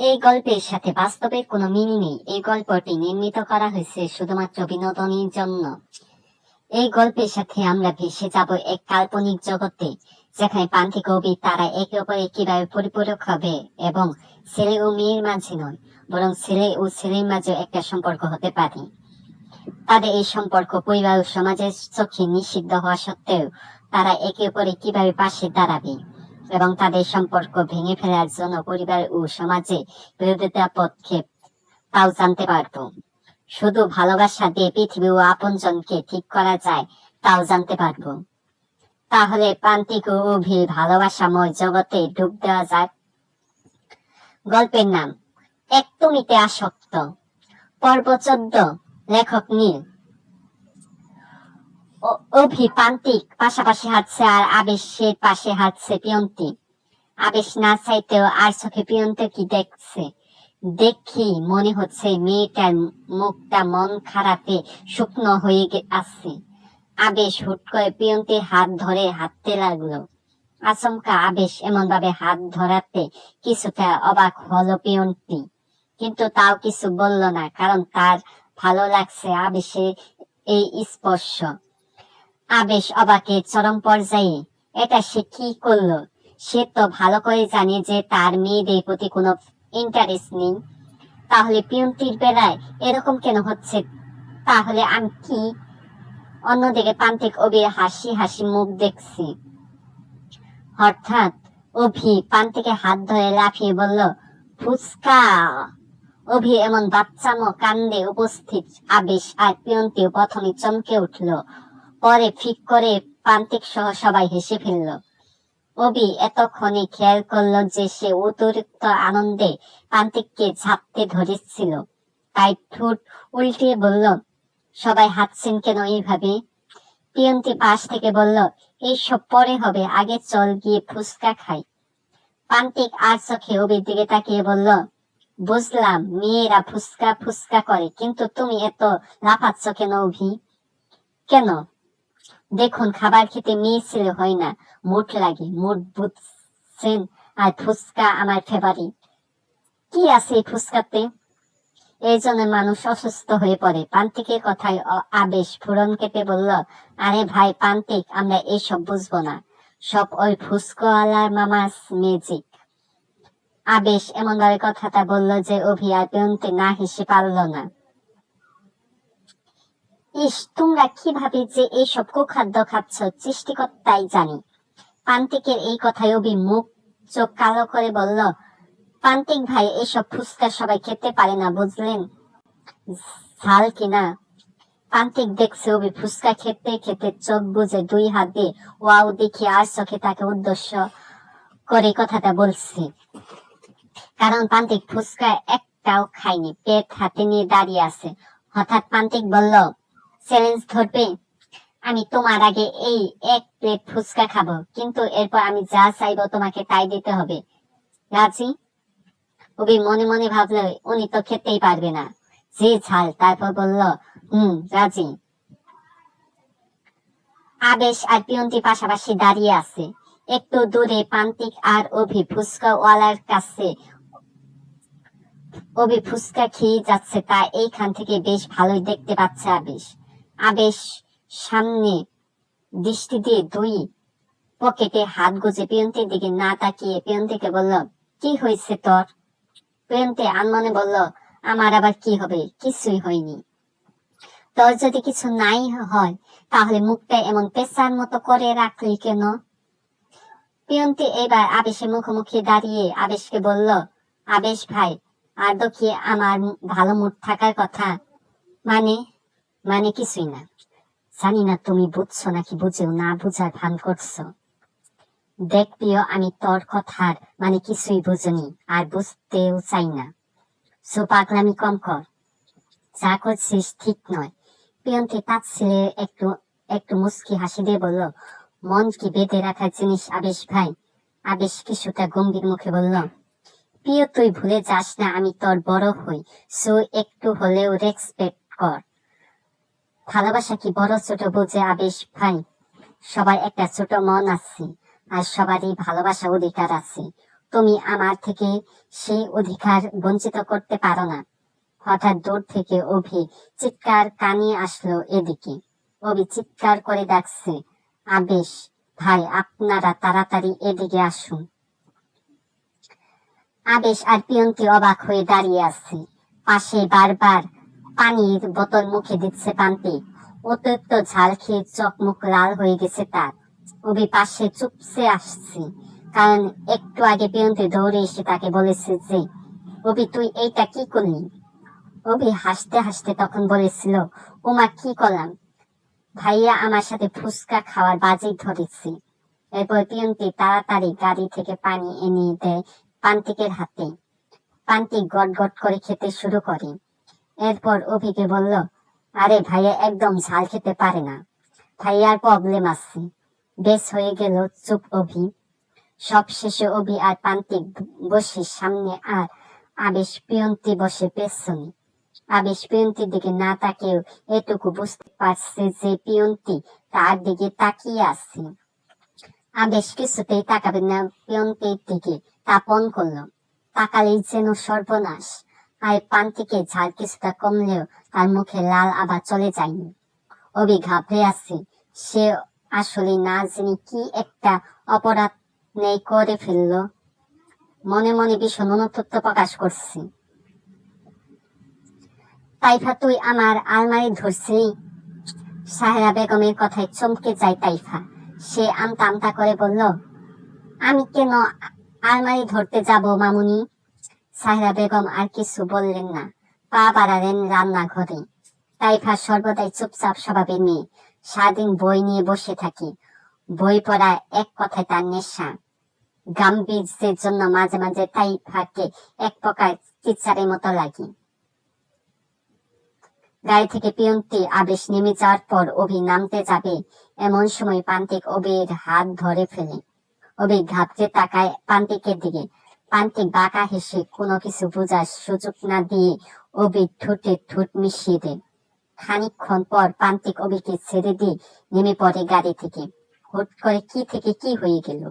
এই গল্পের সাথে বাস্তবের কোনো মিল নেই। এই গল্পটি নির্মিত করা হয়েছে শুধুমাত্র বিনোদনের জন্য। এই গল্পের সাথে আমরা ভেসে যাব এক কাল্পনিক জগতে, যেখানে প্রান্তিক কবি তারা একে অপরে কিভাবে পরিপূরক হবে, এবং ছেলে ও মেয়ের মাঝে নয়, বরং ছেলে ও ছেলের মাঝে একটা সম্পর্ক হতে পারে। তাদের এই সম্পর্ক পরিবার ও সমাজের চোখে নিষিদ্ধ হওয়া সত্ত্বেও তারা একে অপরে কিভাবে পাশে দাঁড়াবে, এবং তাদের সম্পর্ক ভেঙে ফেলার জন্য পরিবার ও সমাজে বিরোধিতা পদক্ষেপ, তাও জানতে পারব। শুধু ভালোবাসা দিয়ে পৃথিবী ও আপনজনকে ঠিক করা যায়, তাও জানতে পারব। তাহলে প্রান্তিক ও অভির ভালোবাসাময় জগতে ডুব দেওয়া যাক। গল্পের নাম এক তুমিতে আসক্ত, পর্ব 14। লেখক নীল। অভি প্রান্তিক পাশাপাশি হাঁটছে আর আবেশের পাশে হাঁটছে প্রিয়ন্তী। আবেশ না চাইতেও আর চোখে প্রিয়ন্তী কি দেখছে। দেখি মনে হচ্ছে মেয়েটার মুখটা মন খারাপে শুকনো হয়ে আছে। আবেশ হুট করে প্রিয়ন্তীর হাত ধরে হাঁটতে লাগলো। আচমকা আবেশ এমন ভাবে হাত ধরাতে কিছুটা অবাক হলো প্রিয়ন্তী, কিন্তু তাও কিছু বলল না, কারণ তার ভালো লাগছে আবেশের এই স্পর্শ। আবেশ অবাকের চরম পর্যায়ে। এটা সে কি করলো? সে তো ভালো করে জানে যে তার মেয়েদের প্রতি কোনো ইন্টারেস্ট নেই। তাহলে প্রিয়ন্তীর বেলায় এরকম কেন হচ্ছে? তাহলে আমি কি? অন্যদিকে প্রান্তিক অভির হাসি হাসি মুখ দেখছি। হঠাৎ অভি প্রান্তিকে হাত ধরে লাফিয়ে বলল, ফুচকা। অভি এমন বাচ্চামো কাণ্ডে উপস্থিত আবেশ আর প্রিয়ন্তীও প্রথমে চমকে উঠল, পরে ফিক করে প্রান্তিক সহ সবাই হেসে ফেলল। অভি এতক্ষণে খেয়াল করল যে সে অতিরিক্ত আনন্দে প্রান্তিককে ঝাপটে ধরেছিল, তাই ঠোঁট উল্টিয়ে বলল, সবাই হাসছেন কেন এইভাবে? প্রিয়ন্তী পাশ থেকে বলল, এইসব পরে হবে, আগে চল গিয়ে ফুচকা খাই। প্রান্তিক আর চোখে অভির দিকে তাকিয়ে বলল, বুঝলাম মেয়েরা ফুচকা ফুচকা করে, কিন্তু তুমি এত লাফাচ্ছ কেন অভি? কেন? দেখুন, খাবার খেতে মেয়ে ছেলে হয় না, মুড লাগে, মুড বুঝছেন? আর ফুচকা আমার ফেভারিট। কি আছে এই ফুচকাতে? এই জন্য মানুষ অসুস্থ হয়ে পড়ে। প্রান্তিকের কথায় আবেশ ফুরন কেটে বলল, আরে ভাই প্রান্তিক, আমরা এইসব বুঝবো না, সব ওই ফুচকাওয়ালার মামার ম্যাজিক। আবেশ এমন ভাবে কথাটা বলল যে অভি আর প্রিয়ন্তী না হেসে পারল না। ইস, তোমরা কিভাবে যে এইসব কুখাদ্য খাচ্ছ সৃষ্টিকর্তাই জানি। প্রান্তিকের এই কথায় অভি মুখ চোখ কালো করে বলল, প্রান্তিক ভাই, এইসব ফুচকা সবাই খেতে পারে না, বুঝলেন? ঝাল কিনা? প্রান্তিক দেখছে অভি ফুচকা খেতে খেতে চোখ বুজে দুই হাত দিয়ে ওয়াও দেখি আর চোখে তাকে উদ্দেশ্য করে কথাটা বলছে। কারণ প্রান্তিক ফুচকা একটাও খায়নি, পেট হাতে নিয়ে দাঁড়িয়ে আছে। হঠাৎ প্রান্তিক বলল, চ্যালেঞ্জ ধরবে? আমি তোমার আগে এই এক প্লেট ফুচকা খাবো, কিন্তু এরপর আমি যা চাইবো তোমাকে তাই দিতে হবে, রাজি? অভি মনে মনে ভাবলো উনি তো খেতেই পারবে না, যে ঝাল। তারপর বলল, রাজি। আবেশ আর প্রিয়ন্তী পাশাপাশি দাঁড়িয়ে আছে। একটু দূরে প্রান্তিক আর অভি ফুচকা ওয়ালার কাছে। অভি ফুচকা খেয়ে যাচ্ছে, তা এইখান থেকে বেশ ভালোই দেখতে পাচ্ছে আবেশ। আবেশ সামনে দৃষ্টি দিয়ে দুই পকেটে হাত গুজে প্রিয়ন্তীর দিকে না তাকিয়ে প্রিয়ন্তীকে বলল, কি হয়েছে তোর? প্রিয়ন্তী আনমনে বলল, আমার আবার কি হবে? কিছুই হয়নি। তোর যদি কিছু নাই হয় তাহলে মুখটা এমন পেশার মতো করে রাখলি কেন? প্রিয়ন্তী এবার আবেশের মুখোমুখি দাঁড়িয়ে আবেশকে বলল, আবেশ ভাই, আর তো কি আমার ভালো মুড থাকার কথা? মানে? মানে কিছুই না। জানি না তুমি বুঝছো নাকি বুঝেও না বুঝার ভান করছো। দেখ প্রিয়, আমি তোর কথার মানে কিছুই বুঝিনি, আর বুঝতেও চাই না। সো পাগলামি কম কর, যা করছিস ঠিক নয়। প্রিয়ন্তী তাচ্ছিল্যে একটু একটু মুচকি হাসি দিয়ে বলল, মন কি বেঁধে রাখার জিনিস আবেশ ভাই? আবেশ কিছুটা গম্ভীর মুখে বলল, প্রিয়, তুই ভুলে যাস না আমি তোর বড় হই, সো একটু হলেও রেসপেক্ট কর। ভালোবাসা কি বড় ছোট বোঝে আবেশ ভাই? সবার একটা ছোট মন আছে, আর সবারই ভালোবাসা অধিকার আছে। তুমি আমার থেকে সেই অধিকার বঞ্চিত করতে পারো না। হঠাৎ দূর থেকে অভি চিৎকার কানে আসলো এদিকে। অভি চিৎকার করে ডাকছে, আবেশ ভাই, আপনারা তাড়াতাড়ি এদিকে আসুন। আবেশ আর পিয়ন্তি অবাক হয়ে দাঁড়িয়ে আছে। পাশে বারবার পানির বোতল মুখে দিচ্ছে পান্তি। অতিরিক্ত ঝাল খেয়ে চোখ মুখ লাল হয়ে গেছে তার। অভি পাশে চুপসে আসছে, কারণ একটু আগে পিয়ন্তি দৌড়ে এসে তাকে বলেছে যে, অভি তুই এইটা কি করলি? অভি হাসতে হাসতে তখন বলেছিল, ওমা কি করলাম, ভাইয়া আমার সাথে ফুচকা খাওয়ার বাজি ধরেছে। এরপর পিয়ন্তি তাড়াতাড়ি গাড়ি থেকে পানি এনে দেয় পান্তিকের হাতে। পান্তিক গট গট করে খেতে শুরু করে। এরপর অভিকে বলল, আরে ভাইয়া একদম ঝাল খেতে পারে না, ভাইয়ার প্রবলেম আছে। বেশ হয়ে গেল চুপ অভি। সব শেষে অভি আর পান্তিক বসে সামনে আর আবেশ পিয়ন্তি বসে পেছনে। আবেশ পিয়ন্তির দিকে না তাকিয়েও এটুকু বুঝতে পারছে যে পিয়ন্তি তার দিকে তাকিয়ে আছে। আবেশ কিছুতেই তাকাবে না পিয়ন্তির দিকে, তা পণ করলো। তাকালেই যেন সর্বনাশ। আর পান্তিকে ঝাল কিছুটা কমলেও তার মুখে লাল আবার চলে যায়নি। অভি ঘাবড়ে আছে। সে আসলে না জেনে কি একটা অপরাধ নেই করে ফেললো। মনে মনে ভীষণ অনুতপ্ত প্রকাশ করছে। তাইফা, তুই আমার আলমারি ধরছিলি? সাহেরা বেগমের কথায় চমকে যায় তাইফা। সে আমতা আমতা করে বলল, আমি কেন আলমারি ধরতে যাব মামুনি? সাহেরা বেগম আর কিছু বললেন না, পা বাড়ালেন রান্নাঘরে। তাইফা সর্বদাই চুপচাপ স্বভাবের মেয়ে। সারাদিন বই নিয়ে বসে থাকি। বই পড়া এক কথায় তার নেশা। গাম্ভীর্যের জন্য মাঝে মাঝে তাইফাকে এক প্রকার টিচারের মতো লাগে। গাড়ি থেকে পিয়ন্তি আবেশ নেমে যাওয়ার পর অভি নামতে যাবে এমন সময় পান্তিক অভির হাত ধরে ফেলে। অভি ঘাবড়ে তাকায় পান্তিকের দিকে। পান্তিক বাঁকা হেসে কোনো কিছু বোঝার সুযোগ না দিয়ে অভির ঠোঁটে ঠোঁট মিশিয়ে দেয়। খানিকক্ষণ পর পান্তিক অভিকে ছেড়ে দিয়ে নেমে পড়ে গাড়ি থেকে। হুট করে কি থেকে কি হয়ে গেল।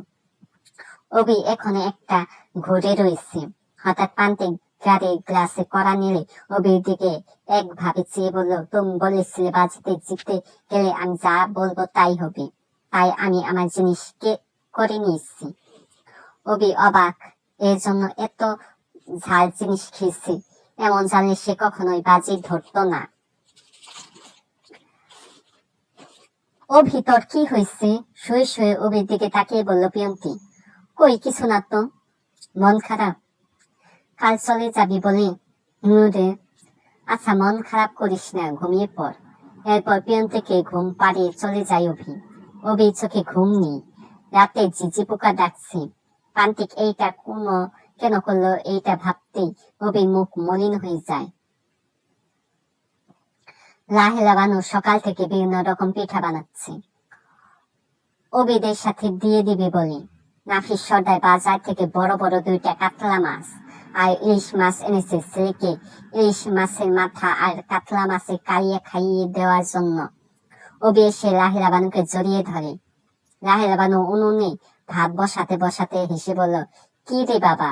অভি এখনো একটা ঘুরে রয়েছে। হঠাৎ পান্তিক গাড়ির গ্লাসে কড়া নিলে অভির দিকে একভাবে চেয়ে বলল, তুমি বলেছিলে বাজিতে জিততে গেলে আমি যা বলবো তাই হবে, তাই আমি আমার জিনিস করে নিয়েছি। অভি অবাক, এর জন্য এত ঝাল জিনিস খেয়েছে। এমন জানলে সে কখনোই বাজি ধরতো না। অভি, তোর কি হয়েছে? শুয়ে শুয়ে অভির দিকে তাকিয়ে বলল পিয়ন্তি। কই কিছু না তো। মন খারাপ? কাল চলে যাবি বলে? রে, আচ্ছা মন খারাপ করিস না, ঘুমিয়ে পড়। এরপর পিয়ন্তিকে ঘুম পাড়িয়ে চলে যায় অভি। অভির চোখে ঘুম নেই। রাতে ঝিঝি পোকা ডাকছে। পান্তিক এইটা কেন করলো এইটা ভাবতেই অভির মুখ মলিন হয়ে যায়। লাহেলা বানু সকাল থেকে বিভিন্ন রকম পিঠা বানাচ্ছে অভিদের সাথে দিয়ে দিবে বলে। নাফিস সর্দার বাজার থেকে বড় বড় 2টা কাতলা মাছ আর ইলিশ মাছ এনেছে ছেলেকে ইলিশ মাছের মাথা আর কাতলা মাছের কালিয়া খাইয়ে দেওয়ার জন্য। অভি এসে লাহেলা বানুকে জড়িয়ে ধরে। লাহেলা বানু উনুনে ভাত বসাতে বসাতে হেসে বলল, কি রে বাবা,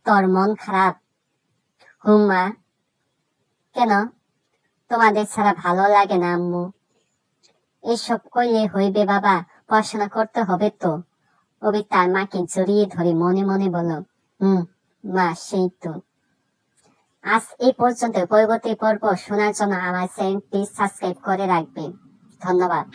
তোর মন খারাপ? হুমা, কেন? তোমাদের ছাড়া ভালো লাগে না আম্মু? এসব কইলে হইবে বাবা, পড়াশোনা করতে হবে তো। অভি তার মাকে জড়িয়ে ধরে মনে মনে বলল, মা সেই তো। আজ এই পর্যন্ত। পরবর্তী পর্ব শোনার জন্য আমার চ্যানেলটি সাবস্ক্রাইব করে রাখবেন। ধন্যবাদ।